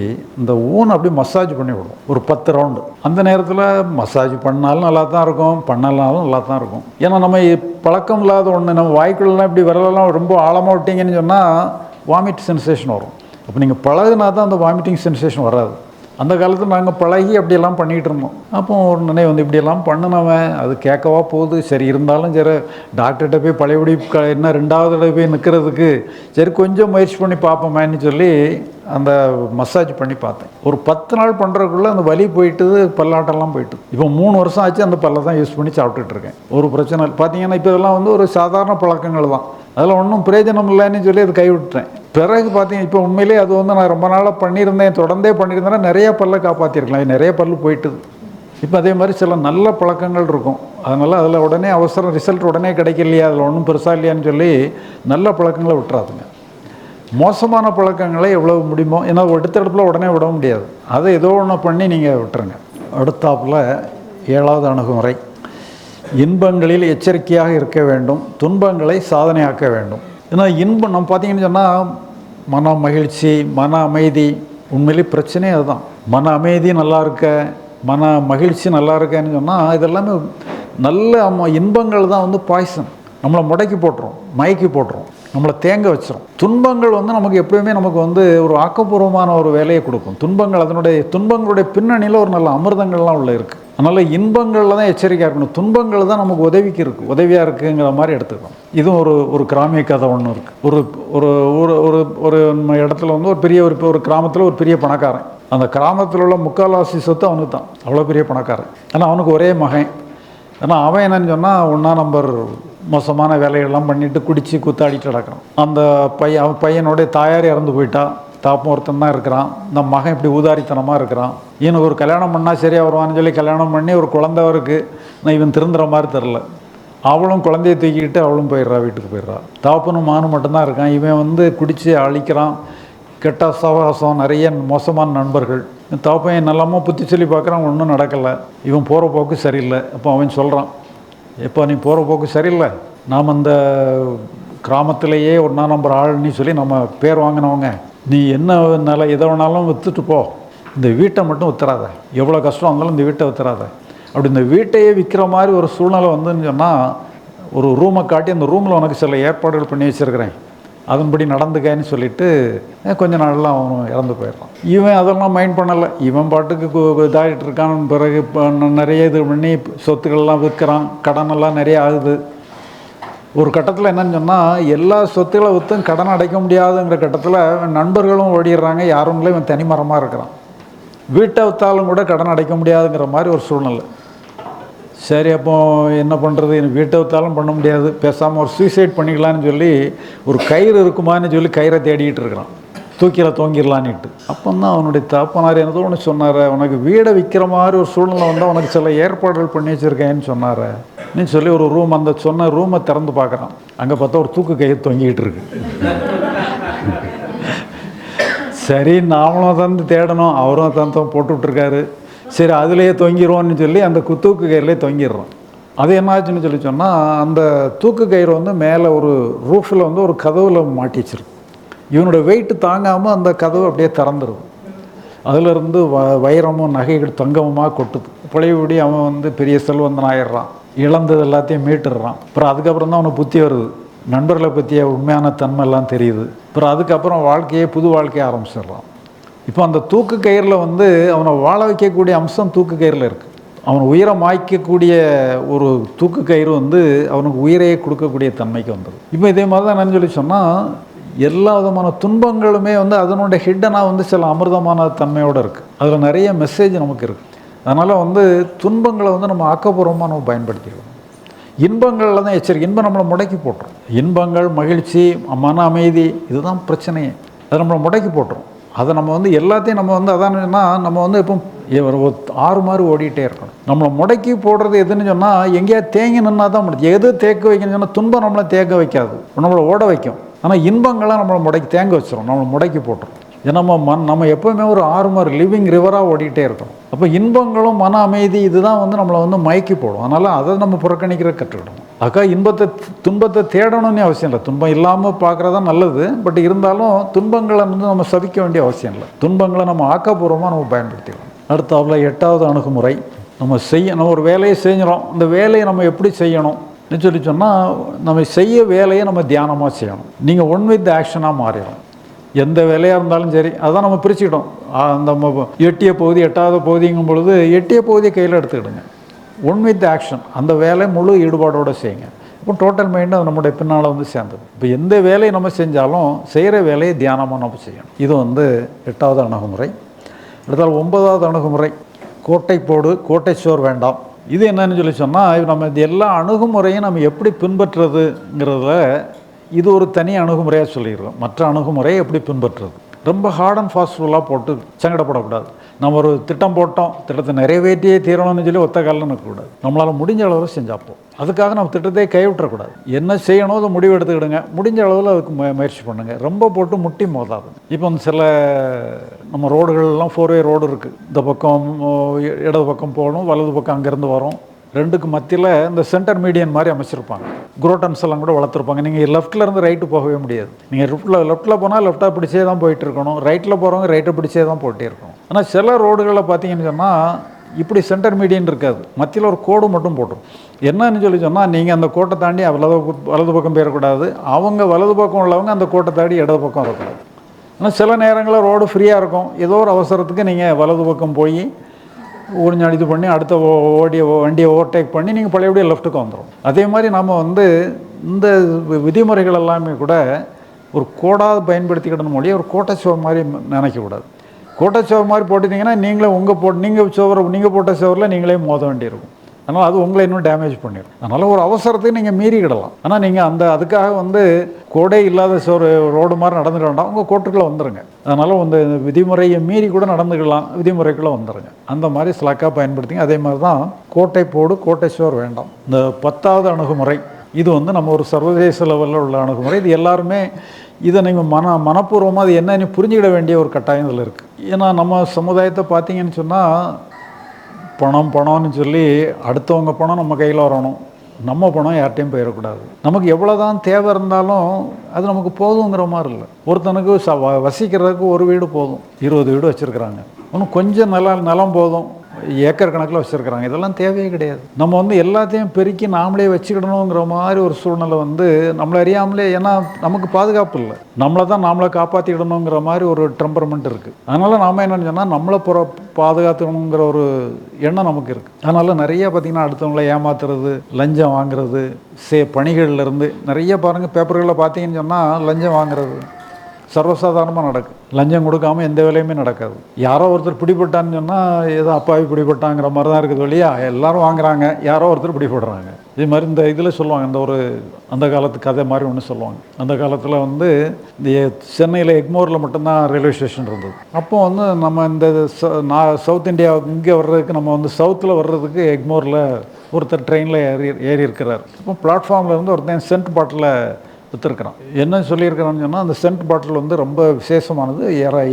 இந்த ஊனை அப்படி மசாஜ் பண்ணி விடுவோம் ஒரு 10 ரவுண்டு. அந்த நேரத்தில் மசாஜ் பண்ணாலும் நல்லா தான் இருக்கும், பண்ணாலும் நல்லா தான் இருக்கும். ஏன்னா நம்ம பழக்கம் இல்லாத ஒன்று, நம்ம வாய்க்குள்ளெல்லாம் இப்படி விரலெல்லாம் ரொம்ப ஆழமாக விட்டிங்கன்னு சொன்னால் வாமிட் சென்சேஷன் வரும். அப்போ நீங்கள் பழகுனா தான் அந்த வாமிட்டிங் சென்சேஷன் வராது. அந்த காலத்தில் நாங்கள் பழகி அப்படியெல்லாம் பண்ணிகிட்டு இருந்தோம். அப்போ ஒரு நினைவு வந்து இப்படியெல்லாம் பண்ணினவன் அது கேட்கவா போகுது, சரி இருந்தாலும் சரி டாக்டர்கிட்ட போய் பழையபடி என்ன 2வது தடவை போய் நிற்கிறதுக்கு சரி கொஞ்சம் முயற்சி பண்ணி பார்ப்போமேன்னு சொல்லி அந்த மசாஜ் பண்ணி பார்த்தேன். ஒரு 10 நாள் பண்ணுறதுக்குள்ளே அந்த வலி போயிட்டு, பல்லாட்டெல்லாம் போயிட்டு, இப்போ 3 வருஷம் ஆச்சு அந்த பல்லை தான் யூஸ் பண்ணி சாப்பிட்டுட்டு இருக்கேன். ஒரு பிரச்சனை பார்த்தீங்கன்னா இப்போ இதெல்லாம் வந்து ஒரு சாதாரண பழக்கங்கள் தான், அதில் ஒன்றும் பிரயோஜனம் இல்லைன்னு சொல்லி அது கைவிட்டுட்டேன். பிறகு பார்த்தீங்கன்னா இப்போ உண்மையிலே அது வந்து நான் ரொம்ப நாளாக பண்ணியிருந்தேன், தொடர்ந்தே பண்ணியிருந்தேன்னா நிறைய பல்லை காப்பாற்றிருக்கலாம், நிறைய பல்லு போயிட்டுது. இப்போ அதே மாதிரி சில நல்ல பழக்கங்கள் இருக்கும், அதனால் அதில் உடனே அவசரம் ரிசல்ட் உடனே கிடைக்கலையா, அதில் ஒன்றும் பெருசாக இல்லையான்னு சொல்லி நல்ல பழக்கங்களை விட்டுறாதுங்க. மோசமான பழக்கங்களை எவ்வளோ முடியுமோ, ஏன்னா எடுத்த இடத்துல உடனே விட முடியாது, அதை ஏதோ ஒன்று பண்ணி நீங்கள் விட்டுருங்க. அடுத்தாப்பில் 7வது அணுகுமுறை, இன்பங்களில் எச்சரிக்கையாக இருக்க வேண்டும், துன்பங்களை சாதனையாக்க வேண்டும். ஏன்னா இன்பம் நம்ம பார்த்தீங்கன்னு சொன்னால் மன மகிழ்ச்சி, மன அமைதி, உண்மையிலே பிரச்சனையே அதுதான். மன அமைதி நல்லா இருக்க, மன மகிழ்ச்சி நல்லா இருக்கேன்னு சொன்னால் இதெல்லாமே நல்ல இன்பங்கள் தான் வந்து பாய்சன், நம்மளை முடக்கி போட்டுரும், மயக்கி போட்டுரும், நம்மளை தேங்க வச்சிரும். துன்பங்கள் வந்து நமக்கு எப்பயுமே நமக்கு வந்து ஒரு ஆக்கப்பூர்வமான ஒரு வேலையை கொடுக்கும். துன்பங்களுடைய பின்னணியில் ஒரு நல்ல அமிர்தங்கள்லாம் உள்ள இருக்குது. அதனால் இன்பங்களில் தான் எச்சரிக்கையாக இருக்கணும், துன்பங்கள் தான் நமக்கு உதவியாக இருக்குங்கிற மாதிரி எடுத்துக்கணும். இதுவும் ஒரு கிராமிய கதை ஒன்று இருக்குது. ஒரு ஒரு ஒரு ஒரு ஒரு இடத்துல வந்து ஒரு கிராமத்தில் ஒரு பெரிய பணக்காரன், அந்த கிராமத்தில் உள்ள முக்கால்வாசி சொத்து அவனுக்கு தான், அவ்வளோ பெரிய பணக்காரன். ஆனால் அவனுக்கு ஒரே மகன். ஆனால் அவன் என்னன்னு சொன்னால் 1ஆம் நம்பர் மோசமான வேலைகள்லாம் பண்ணிவிட்டு குடித்து குத்தாடிட்டு நடக்கிறான். அந்த பையனுடைய தாயார் இறந்து போயிட்டா, தாப்பும் ஒருத்தன் தான் இருக்கிறான். இந்த மகன் இப்படி ஊதாரித்தனமாக இருக்கிறான். இவனுக்கு ஒரு கல்யாணம் பண்ணால் சரியாக வருவான்னு சொல்லி கல்யாணம் பண்ணி ஒரு குழந்தை இருக்குது, நான் இவன் திருந்துற மாதிரி தெரில. அவளும் குழந்தைய தூக்கிக்கிட்டு அவளும் போயிடுறா, வீட்டுக்கு போயிடுறா. தாப்பனும் மானும் மட்டும்தான் இருக்கான். இவன் வந்து குடித்து அழிக்கிறான், கெட்ட சவகாசம், நிறைய மோசமான நண்பர்கள். தாப்பன் நல்லாமல் புத்தி சொல்லி பார்க்குறான், ஒன்றும் நடக்கலை. இவன் போகிற போக்கு சரியில்லை. அப்போ அவன் சொல்கிறான், எப்போ நீ போகிற போக்கு சரியில்லை, நாம் அந்த கிராமத்திலேயே 1ஆம் நம்பர் ஆள்னு சொல்லி நம்ம பேர் வாங்கினவங்க, நீ என்ன எதை வேணாலும் விற்றுட்டு போ, இந்த வீட்டை மட்டும் வித்துறாத, எவ்வளோ கஷ்டம் இருந்தாலும் இந்த வீட்டை வித்துறாத. அப்படி இந்த வீட்டையே விற்கிற மாதிரி ஒரு சூழ்நிலை வந்துன்னு சொன்னால் ஒரு ரூமை காட்டி, அந்த ரூமில் உனக்கு சில ஏற்பாடுகள் பண்ணி வச்சுருக்கிறேன், அதன்படி நடந்துக்கன்னு சொல்லிவிட்டு கொஞ்ச நாள்லாம் அவன் இறந்து போயிடுறான். இவன் அதெல்லாம் மைண்ட் பண்ணலை, இவன் பாட்டுக்கு இதாகிட்டு இருக்கான். பிறகு நிறைய இது பண்ணி சொத்துக்கள்லாம் விற்கிறான், கடனெல்லாம் நிறைய ஆகுது. ஒரு கட்டத்தில் என்னன்னு சொன்னால் எல்லா சொத்துக்களை விற்றும் கடன் அடைக்க முடியாதுங்கிற கட்டத்தில் நண்பர்களும் ஓடிடுறாங்க, யாரும் இல்லை, இவன் தனிமரமாக இருக்கிறான். வீட்டை விற்றாலும் கூட கடன் அடைக்க முடியாதுங்கிற மாதிரி ஒரு சூழ்நிலை. சரி, அப்போ என்ன பண்ணுறது, எனக்கு வீட்டை விற்றாலும் பண்ண முடியாது, பேசாமல் ஒரு சூசைட் பண்ணிக்கலான்னு சொல்லி ஒரு கயிறு இருக்குமான்னு சொல்லி கயிறை தேடிக்கிட்டு இருக்கிறான், தொங்கிடலான்னுட்டு. அப்போ தான் அவனுடைய தாப்பனார் என்னதோ ஒன்று சொன்னார், உனக்கு வீடை விற்கிற மாதிரி ஒரு சூழ்நிலை வந்தால் உனக்கு சில ஏற்பாடுகள் பண்ணி வச்சுருக்கேன்னு சொன்னார் நீ சொல்லி ஒரு ரூம், அந்த சொன்ன ரூமை திறந்து பார்க்குறான். அங்கே பார்த்தா ஒரு தூக்கு கயிறு தொங்கிக்கிட்டு இருக்கு. சரி, நாமளும் தந்து தேடணும், அவரும் தந்தம் போட்டுவிட்ருக்காரு, சரி அதுலேயே தொங்கிடுவோன்னு சொல்லி அந்த தூக்கு கயிறுலேயே தொங்கிடுறோம். அது என்னாச்சுன்னு சொல்லி சொன்னால், அந்த தூக்கு கயிறு வந்து மேலே ஒரு ரூஃபில் வந்து ஒரு கதவில் மாட்டி வச்சிருக்கு. இவனோட வெயிட்டு தாங்காமல் அந்த கதவு அப்படியே திறந்துருது. அதிலிருந்து வைரமும் நகைகள் தங்கமுமாக கொட்டுது. பழையபடி அவன் வந்து பெரிய செல்வந்தன் ஆயிடுறான், இழந்தது எல்லாத்தையும் மீட்டுடுறான். அப்புறம் அதுக்கப்புறம் தான் அவனுக்கு புத்தி வருது, நண்பர்களை பற்றிய உண்மையான தன்மைலாம் தெரியுது. அப்புறம் அதுக்கப்புறம் புது வாழ்க்கையை ஆரம்பிச்சிடுறான். இப்போ அந்த தூக்கு கயிறில் வந்து அவனை வாழ வைக்கக்கூடிய அம்சம் தூக்கு கயிறில் இருக்குது. அவன் உயிரை மாய்க்கக்கூடிய ஒரு தூக்கு கயிறு வந்து அவனுக்கு உயிரையே கொடுக்கக்கூடிய தன்மைக்கு வந்துடும். இப்போ இதே மாதிரி தான் நான் சொல்லி சொன்னால் எல்லா விதமான துன்பங்களுமே வந்து அதனுடைய ஹிட்டனாக வந்து சில அமிர்தமான தன்மையோடு இருக்குது. அதில் நிறைய மெசேஜ் நமக்கு இருக்குது. அதனால் வந்து துன்பங்களை வந்து நம்ம ஆக்கப்பூர்வமாக நம்ம பயன்படுத்திக்கணும். இன்பங்களில் தான் எச்சரிக்கை. இன்பம் நம்மளை முடக்கி போட்டுரும். இன்பங்கள், மகிழ்ச்சி, மன அமைதி, இதுதான் பிரச்சனையே. அதை நம்மளை முடக்கி போட்டுரும். அதை நம்ம வந்து எல்லாத்தையும் நம்ம வந்து அதானுன்னா நம்ம வந்து இப்போ ஒரு ஆறு மாதிரி ஓடிட்டே இருக்கணும். நம்மளை முடக்கி போடுறது எதுன்னு சொன்னால் எங்கேயாவது தேங்கி நின்னா தான் முடியும். எது தேக்க வைக்கணும்னு சொன்னால் துன்பம் நம்மளை தேக்க வைக்காது, நம்மளை ஓட வைக்கும். ஆனால் இன்பங்கள்லாம் நம்மளை முடக்கி தேங்க வச்சிடும், நம்மளை முடக்கி போட்டுரும். ஏன்னா நம்ம எப்போவுமே ஒரு ஆறு மாதிரி லிவிங் ரிவராக ஓடிட்டே இருக்கணும். அப்போ இன்பங்களும் மன அமைதி இதுதான் வந்து நம்மளை வந்து மயக்கி போடும். அதனால் அதை நம்ம புறக்கணிக்கிற கற்றுக்கிடணும். அதுக்காக துன்பத்தை தேடணும்னு அவசியம் இல்லை. துன்பம் இல்லாமல் பார்க்குறதா நல்லது. பட் இருந்தாலும் துன்பங்களை வந்து நம்ம சபிக்க வேண்டிய அவசியம் இல்லை. துன்பங்களை நம்ம ஆக்கப்பூர்வமாக நம்ம பயன்படுத்திக்கணும். அடுத்தாப்புல 8வது அணுகுமுறை, நம்ம ஒரு வேலையை செஞ்சிடும். இந்த வேலையை நம்ம எப்படி செய்யணும்னு சொல்லி சொன்னால் நம்ம செய்ய வேலையை நம்ம தியானமாக செய்யணும். நீங்கள் ஒன் வித் ஆக்ஷனாக மாறிடும். எந்த வேலையாக இருந்தாலும் சரி, அதான் நம்ம பிரிச்சுக்கிட்டோம். அந்த எட்டிய பகுதி 8வது பகுதிங்கும் பொழுது எட்டிய பகுதியை கையில் எடுத்துக்கிடுங்க. ஒன் வித் ஆக்ஷன், அந்த வேலையை முழு ஈடுபாடோடு செய்யுங்க. இப்போ டோட்டல் மைண்டு அது நம்முடைய பின்னால் வந்து சேர்ந்தது. இப்போ எந்த வேலையை நம்ம செஞ்சாலும் செய்கிற வேலையை தியானமாக நம்ம செய்யணும். இது வந்து 8வது அணுகுமுறை. அடுத்தால் 9வது அணுகுமுறை, கோட்டை போடு, கோட்டை சோர் வேண்டாம். இது என்னன்னு சொல்லி சொன்னால் நம்ம இது எல்லா அணுகுமுறையும் நம்ம எப்படி பின்பற்றுறதுங்கிறத இது ஒரு தனி அணுகுமுறையாக சொல்லிடுறோம். மற்ற அணுகுமுறையை எப்படி பின்பற்றுறது, ரொம்ப ஹார்ட் அண்ட் ஃபாஸ்ட் ரூலாக போட்டு சங்கடப்படக்கூடாது. நம்ம ஒரு திட்டம் போட்டோம், திட்டத்தை நிறைவேற்றியே தீரணும்னு சொல்லி ஒத்த காலில் நிற்கக்கூடாது. நம்மளால் முடிஞ்ச அளவில் செஞ்சாப்போம். அதுக்காக நம்ம திட்டத்தையே கைவிட்டுறக்கூடாது. என்ன செய்யணும் அதை முடிவு எடுத்துக்கிடுங்க. முடிஞ்ச அளவில் அதுக்கு முயற்சி பண்ணுங்கள். ரொம்ப போட்டு முட்டி மோதாது. இப்போ சில நம்ம ரோடுகள்லாம் 4-வே ரோடு இருக்குது. இந்த பக்கம் இடது பக்கம் போகணும், வலது பக்கம் அங்கேருந்து வரும். ரெண்டுக்கு மத்தியில் இந்த சென்டர் மீடியன் மாதிரி அமைச்சிருப்பாங்க. குரோட்டன்ஸ் எல்லாம் கூட வளர்த்துருப்பாங்க. நீங்கள் லெஃப்ட்டில் இருந்து ரைட்டு போகவே முடியாது. நீங்கள் லெஃப்ட்டில் போனால் லெஃப்ட்டாக பிடிச்சே தான் போயிட்டு இருக்கணும். ரைட்டில் போகிறவங்க ரைட்டை பிடிச்சே தான் போயிட்டே இருக்கணும். ஆனால் சில ரோடுகளில் பார்த்தீங்கன்னு சொன்னால் இப்படி சென்டர் மீடியன் இருக்காது, மத்தியில் ஒரு கோடு மட்டும் போட்டுரும். என்னன்னு சொல்லி சொன்னால் நீங்கள் அந்த கோட்டை தாண்டி வலது பக்கம் போயிடக்கூடாது, அவங்க வலது பக்கம் உள்ளவங்க அந்த கோட்டை தாண்டி இடது பக்கம் வரக்கூடாது. ஆனால் சில நேரங்களில் ரோடு ஃப்ரீயாக இருக்கும். ஏதோ ஒரு அவசரத்துக்கு நீங்கள் வலது பக்கம் போய் இது பண்ணி அடுத்த வண்டியை ஓவர்டேக் பண்ணி நீங்கள் பழையபடியே லெஃப்ட்டுக்கு வந்துடும். அதே மாதிரி நம்ம வந்து இந்த விதிமுறைகள் எல்லாமே கூட ஒரு கோடாக பயன்படுத்திக்கிடணும் மொழியை ஒரு கோட்டை சோறு மாதிரி நினைக்கக்கூடாது. கோட்டை சோறு மாதிரி போட்டுட்டிங்கன்னா நீங்களே நீங்கள் போட்ட சோறில் நீங்களே மோத வேண்டியிருக்கும். அதனால் அது உங்களை இன்னும் டேமேஜ் பண்ணிடும். அதனால் ஒரு அவசரத்துக்கு நீங்கள் மீறிக்கிடலாம். ஆனால் நீங்கள் அதுக்காக வந்து கோடே இல்லாத ரோடு மாதிரி நடந்துக்க வேண்டாம். உங்கள் கோட்டுக்குள்ளே வந்துடுங்க. அதனால் இந்த விதிமுறையை மீறி கூட நடந்துக்கலாம், விதிமுறைக்குள்ளே வந்துடுங்க. அந்த மாதிரி ஸ்லாக்காக பயன்படுத்திங்க. அதே மாதிரி தான் கோட்டை போடு, கோட்டை சோர் வேண்டாம். இந்த 10வது அணுகுமுறை, இது வந்து நம்ம ஒரு சர்வதேச லெவலில் உள்ள அணுகுமுறை. இது எல்லாருமே இதை நீங்கள் மனப்பூர்வமாக அது என்னன்னு புரிஞ்சுக்கிட வேண்டிய ஒரு கட்டாயம் இதில் இருக்குது. ஏன்னா நம்ம சமுதாயத்தை பார்த்தீங்கன்னு சொன்னால் பணம்னு சொல்லி அடுத்தவங்க பணம் நம்ம கையில் வரணும், நம்ம பணம் யார்கிட்டையும் போயிடக்கூடாது. நமக்கு எவ்வளோ தான் தேவை இருந்தாலும் அது நமக்கு போதுங்கிற மாதிரி இல்லை. ஒருத்தனுக்கு வசிக்கிறதுக்கு ஒரு வீடு போதும், 20 வீடு வச்சுருக்குறாங்க. இன்னும் கொஞ்சம் நிலம் போதும், ஏக்கர் கணக்கில் வச்சுருக்குறாங்க. இதெல்லாம் தேவையே கிடையாது. நம்ம வந்து எல்லாத்தையும் பெருக்கி நாமளே வச்சுக்கிடணுங்கிற மாதிரி ஒரு சூழ்நிலை வந்து நம்மளை அறியாமலே, ஏன்னா நமக்கு பாதுகாப்பு இல்லை, நம்மளை தான் நாமளை காப்பாற்றிக்கிடணுங்கிற மாதிரி ஒரு டெம்பர்மெண்ட் இருக்குது. அதனால் நாம் என்னென்னு சொன்னால் நம்மளை பாதுகாத்துக்கணுங்கிற ஒரு எண்ணம் நமக்கு இருக்குது. அதனால் நிறைய பார்த்திங்கன்னா அடுத்தவங்களை ஏமாத்துறது, லஞ்சம் வாங்குறது, பணிகள்லேருந்து நிறைய பாருங்கள் பேப்பர்களில் பார்த்தீங்கன்னு சொன்னால் லஞ்சம் வாங்குறது சர்வசாதாரணமாக நடக்கும். லஞ்சம் கொடுக்காமல் எந்த வேலையுமே நடக்காது. யாரோ ஒருத்தர் பிடிபட்டான்னு சொன்னால் ஏதோ அப்பாவி பிடிபட்டாங்கிற மாதிரி தான் இருக்குது வழியா, எல்லோரும் வாங்குறாங்க, யாரோ ஒருத்தர் பிடிபடுறாங்க. இதே மாதிரி இந்த இதில் சொல்லுவாங்க, இந்த ஒரு அந்த காலத்து கதை மாதிரி ஒன்று சொல்லுவாங்க. அந்த காலத்தில் வந்து இந்த சென்னையில் எக்மோரில் மட்டும்தான் ரயில்வே ஸ்டேஷன் இருந்தது. அப்போ வந்து நம்ம இந்த சவுத் இந்தியா இங்கே வர்றதுக்கு, நம்ம வந்து சவுத்தில் வர்றதுக்கு எக்மோரில் ஒருத்தர் ட்ரெயினில் ஏறி இருக்கிறார். அப்போ பிளாட்ஃபார்மில் இருந்து ஒருத்தன் சென்ட் பாட்டில் விற்றுருக்கிறான். என்ன சொல்லியிருக்கிறான்னு சொன்னால் அந்த சென்ட் பாட்டில் வந்து ரொம்ப விசேஷமானது,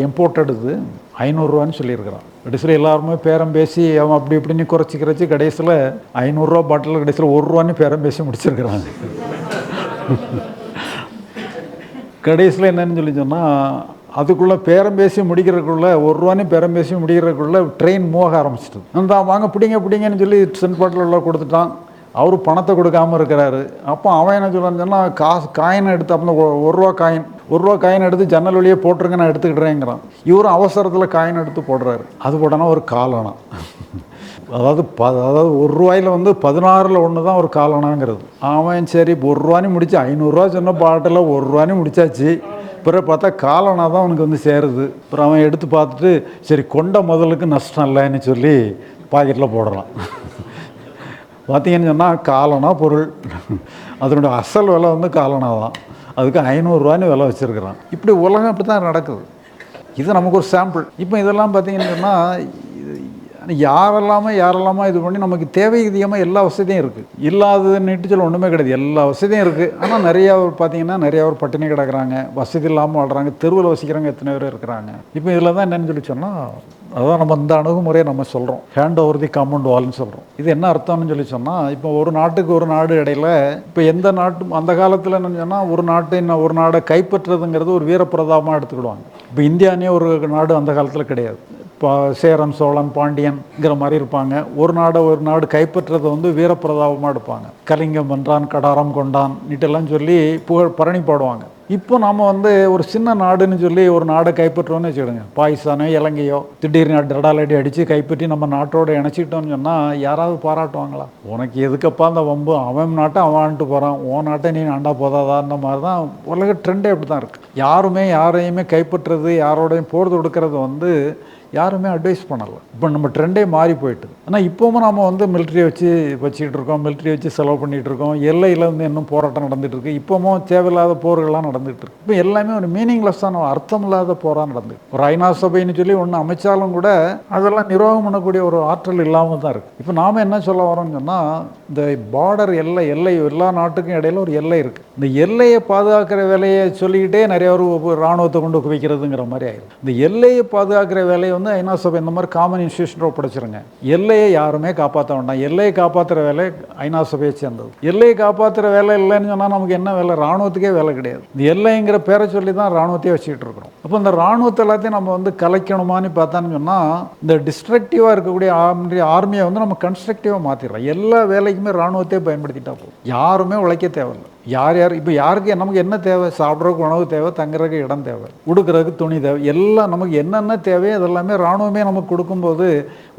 இம்போர்ட்டட், இது 500 ரூபான்னு சொல்லியிருக்கிறான். கடைசியில் எல்லாருமே பேரம் பேசி அவன் அப்படி இப்படின்னு குறைச்சி கடைசியில் 500 ரூபா பாட்டில் கடைசியில் 1 ரூபான்னு பேரம் பேசி முடிச்சிருக்கிறாங்க. கடைசியில் என்னன்னு சொல்லி சொன்னால் அதுக்குள்ளே பேரம் பேசி முடிக்கிறதுக்குள்ளே 1 ரூபான்னு பேரம் பேசி முடிக்கிறதுக்குள்ளே ட்ரெயின் மூவ் ஆரம்பிச்சிட்டு அந்த வாங்க பிடிங்கன்னு சொல்லி சென்ட் பாட்டில் உள்ள கொடுத்துட்டான். அவர் பணத்தை கொடுக்காமல் இருக்கிறாரு. அப்போ அவன் என்ன சொல்கிறான்னு சொன்னால் காயினை எடுத்து, அப்போ 1 ரூபா காயின் எடுத்து ஜன்னல் வழியே போட்டிருங்க, நான் எடுத்துக்கிட்டேங்கிறான். இவரும் அவசரத்தில் காயின் எடுத்து போடுறாரு. அது போட்டோன்னா ஒரு காலனா அதாவது ₹1 வந்து 16ல் 1 தான் ஒரு காலனாங்கிறது. அவன் சரி ₹1 முடிச்சு ₹500 சொன்ன பாட்டில் ₹1 முடிச்சாச்சு. பிறகு பார்த்தா காலனா தான் அவனுக்கு வந்து சேருது. அப்புறம் அவன் எடுத்து பார்த்துட்டு சரி கொண்ட முதலுக்கு நஷ்டம் இல்லைன்னு சொல்லி பாக்கெட்டில் போடுறான். பார்த்தீங்கன்னு சொன்னால் காலனா பொருள், அதனுடைய அசல் விலை வந்து காலனா தான், அதுக்கு ₹500 விலை வச்சுருக்கிறான். இப்படி உலகம் அப்படி தான் நடக்குது. இது நமக்கு ஒரு சாம்பிள். இப்போ இதெல்லாம் பார்த்தீங்கன்னு சொன்னால் யாரெல்லாமோ இது பண்ணி நமக்கு தேவைக்கு அதிகமாக எல்லா வசதியும் இருக்குது. இல்லாததுன்னுட்டு சொல்ல ஒன்றுமே கிடையாது, எல்லா வசதியும் இருக்குது. ஆனால் நிறையா பார்த்தீங்கன்னா நிறையா ஒரு பட்டினி கிடக்குறாங்க, வசதி இல்லாமல் வாழ்கிறாங்க, தெருவில் வசிக்கிறவங்க எத்தனை பேர் இருக்கிறாங்க. இப்போ இதில் தான் என்னென்னு சொல்லி சொன்னால், அதான் நம்ம இந்த அணுகுமுறையை நம்ம சொல்கிறோம், ஹேண்ட் ஓவர் தி காமன் வால்னு சொல்கிறோம். இது என்ன அர்த்தம்னு சொல்லி சொன்னால், இப்போ ஒரு நாட்டுக்கு ஒரு நாடு இடையில இப்போ எந்த நாட்டும் அந்த காலத்தில் என்னன்னு சொன்னால் ஒரு நாடை கைப்பற்றுறதுங்கிறது ஒரு வீரப்பிரதாபமாக எடுத்துக்கிடுவாங்க. இப்போ இந்தியானே ஒரு நாடு அந்த காலத்தில் கிடையாது. இப்போ சேரன் சோழன் பாண்டியன்கிற மாதிரி இருப்பாங்க. ஒரு நாடு கைப்பற்றுறதை வந்து வீரப்பிரதாபமாக எடுப்பாங்க. கலிங்கம் வென்றான், கடாரம் கொண்டான் நீட்டெல்லாம் சொல்லி பரணி பாடுவாங்க. இப்போ நாம் வந்து ஒரு சின்ன நாடுன்னு சொல்லி ஒரு நாடை கைப்பற்றுவோன்னு வச்சுக்கிடுங்க, பாகிஸ்தானோ இலங்கையோ திடீர்னு ரெடாலடி அடித்து கைப்பற்றி நம்ம நாட்டோடு இணைச்சிக்கிட்டோன்னு சொன்னால் யாராவது பாராட்டுவாங்களா? உனக்கு எதுக்கப்பா அந்த வம்பு, அவன் நாட்டை அவன்ட்டு போகிறான், உன் நாட்டை நீ ஆண்டா போதாதான்ற மாதிரி தான் உலக ட்ரெண்டே அப்படி தான் இருக்குது. யாரையுமே கைப்பற்றுறது, யாரோடையும் போர் தொடுக்கிறது வந்து யாருமே அட்வைஸ் பண்ணலை. இப்போ நம்ம ட்ரெண்டே மாறி போயிட்டுது. ஆனால் இப்போவும் நம்ம வந்து மிலிட்ரியை வச்சுக்கிட்டு இருக்கோம், மிலிட்ரியை வச்சு செலவு பண்ணிகிட்டு இருக்கோம். எல்லையில் வந்து இன்னும் போராட்டம் நடந்துகிட்டு இருக்குது. இப்போவும் தேவையில்லாத போர்கள்லாம் நடந்துகிட்டு இருக்கு. இப்போ எல்லாமே ஒரு மீனிங்லெஸ்ஸான அர்த்தம் இல்லாத போராக நடந்து, ஒரு ஐநா சபைன்னு சொல்லி ஒன்று அமைச்சாலும் கூட அதெல்லாம் நிர்வாகம் பண்ணக்கூடிய ஒரு ஆற்றல் இல்லாமல் தான் இருக்குது. இப்போ நாம் என்ன சொல்ல வரோம்னு சொன்னால், இந்த பார்டர் எல்லை எல்லா நாட்டுக்கும் இடையில ஒரு எல்லை இருக்குது. இந்த எல்லையை பாதுகாக்கிற வேலையை சொல்லிக்கிட்டே நிறைய ஒரு இராணுவத்தை கொண்டு குவிக்கிறதுங்கிற மாதிரி ஆயிடும். இந்த எல்லையை பாதுகாக்கிற வேலையை வந்து ஐநா சபை இந்த மாதிரி காமன் இன்ஸ்டிடியூஷன் ஒப்படைச்சிருங்க. எல்லையை யாருமே காப்பாற்ற வேண்டாம். எல்லையை காப்பாற்றுற வேலை ஐநா சபையை சேர்ந்தது. எல்லையை காப்பாற்றுற வேலை இல்லைன்னு சொன்னால் நமக்கு என்ன வேலை? இராணுவத்துக்கே வேலை கிடையாது. இந்த எல்லைங்கிற பேரை சொல்லி தான் இராணுவத்தையே வச்சுக்கிட்டு இருக்கிறோம். அப்போ இந்த இராணுவத்தை எல்லாத்தையும் நம்ம வந்து கலைக்கணுமான்னு பார்த்தான்னு சொன்னால், இந்த டிஸ்ட்ரக்டிவாக இருக்கக்கூடிய ஆர்மியை வந்து நம்ம கன்ஸ்ட்ரக்டிவாக மாற்றிடுறோம். எல்லா வேலைக்குமே இராணுவத்தையே பயன்படுத்திட்டா போதும். யாருமே உழைக்க தேவையில்லை. யார் இப்போ யாருக்கு நமக்கு என்ன தேவை? சாப்பிட்றதுக்கு உணவு தேவை, தங்குறதுக்கு இடம் தேவை, உடுக்கிறதுக்கு துணி தேவை, எல்லாம் நமக்கு என்னென்ன தேவையோ அதெல்லாமே இராணுவமே நமக்கு கொடுக்கும்போது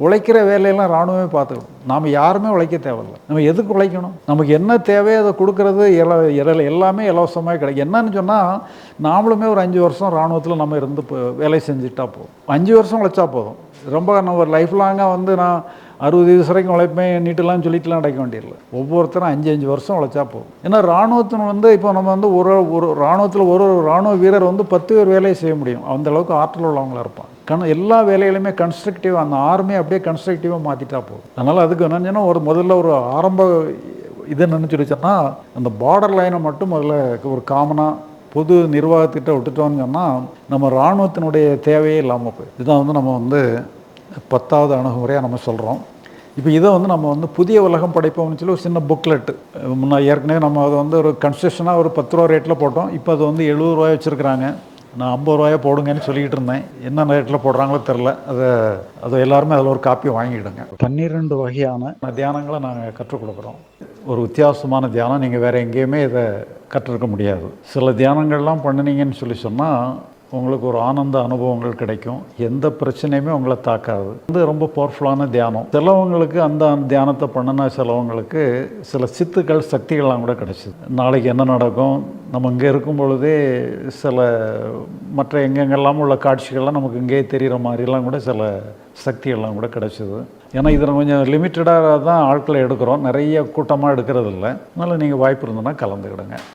உழைக்கிற வேலையெல்லாம் இராணுவமே பார்த்துக்கணும். நாம் யாருமே உழைக்க தேவையில்லை. நம்ம எதுக்கு உழைக்கணும்? நமக்கு என்ன தேவையோ அதை கொடுக்கறது எல்லாமே இலவசமாக கிடைக்கும். என்னன்னு சொன்னால், நாமளுமே ஒரு 5 வருஷம் இராணுவத்தில் நம்ம இருந்து வேலை செஞ்சுட்டா போதும். 5 வருஷம் உழைச்சா போதும். ரொம்ப நம்ம லைஃப் லாங்காக வந்து நான் 60 வயசு வரைக்கும் உழைப்பேன் நீட்டெல்லாம் சொல்லிட்டுலாம் அடைக்க வேண்டியதில்லை. ஒவ்வொருத்தரும் 5 வருஷம் உழைச்சா போதும். ஏன்னா இராணுவத்தின் வந்து இப்போ நம்ம வந்து ஒரு இராணுவத்தில் ஒரு இராணுவ வீரர் வந்து 10 பேர் வேலையை செய்ய முடியும். அந்த அளவுக்கு ஆற்றல் உள்ளவங்களாக இருப்பான். எல்லா வேலைகளுமே கன்ஸ்ட்ரக்டிவாக, அந்த ஆர்மியை அப்படியே கன்ஸ்ட்ரக்டிவாக மாற்றிட்டா போதும். அதனால் அதுக்கு என்னன்னா முதல்ல ஒரு ஆரம்ப இது என்னன்னு சொல்லி சொன்னால், அந்த பார்டர் லைனை மட்டும் முதல்ல ஒரு காமனாக பொது நிர்வாகத்திட்ட விட்டுட்டோம்னு சொன்னால் நம்ம இராணுவத்தினுடைய தேவையே இல்லாமல் போய், இதுதான் வந்து நம்ம வந்து 10வது அணுகுமுறையாக நம்ம சொல்கிறோம். இப்போ இதை வந்து நம்ம வந்து புதிய உலகம் படைப்போம்னு சொல்லி ஒரு சின்ன புக்லெட்டு முன்னே ஏற்கனவே நம்ம அதை வந்து ஒரு கன்ஸ்ட்ரக்ஷனாக ஒரு ₹10 ரேட்டில் போட்டோம். இப்போ அது வந்து ₹70 வச்சுருக்கிறாங்க. நான் ₹50 போடுங்கன்னு சொல்லிக்கிட்டு இருந்தேன். என்ன ரேட்டில் போடுறாங்களோ தெரில. அதை எல்லாருமே அதில் ஒரு காப்பி வாங்கிவிடுங்க. 12 வகையான தியானங்களை நாங்கள் கற்றுக் கொடுக்குறோம். ஒரு வித்தியாசமான தியானம் நீங்கள் வேறு எங்கேயுமே இதை கற்றுருக்க முடியாது. சில தியானங்கள்லாம் பண்ணினீங்கன்னு சொல்லி சொன்னால் உங்களுக்கு ஒரு ஆனந்த அனுபவங்கள் கிடைக்கும். எந்த பிரச்சனையுமே உங்களை தாக்காது. வந்து ரொம்ப பவர்ஃபுல்லான தியானம். சிலவங்களுக்கு அந்த தியானத்தை பண்ணினா சிலவங்களுக்கு சில சித்துக்கள் சக்திகள்லாம் கூட கிடைச்சிது. நாளைக்கு என்ன நடக்கும், நம்ம இங்கே இருக்கும் பொழுதே சில மற்ற எங்கெங்கெல்லாம் உள்ள காட்சிகள்லாம் நமக்கு இங்கே தெரிகிற மாதிரிலாம் கூட சில சக்திகள்லாம் கூட கிடைச்சிது. ஏன்னா இதில் கொஞ்சம் லிமிட்டடாக தான் ஆட்களை எடுக்கிறோம், நிறைய கூட்டமாக எடுக்கிறது இல்லை. அதனால் நீங்கள் வாய்ப்பு இருந்ததுன்னா கலந்துக்கிடுங்க.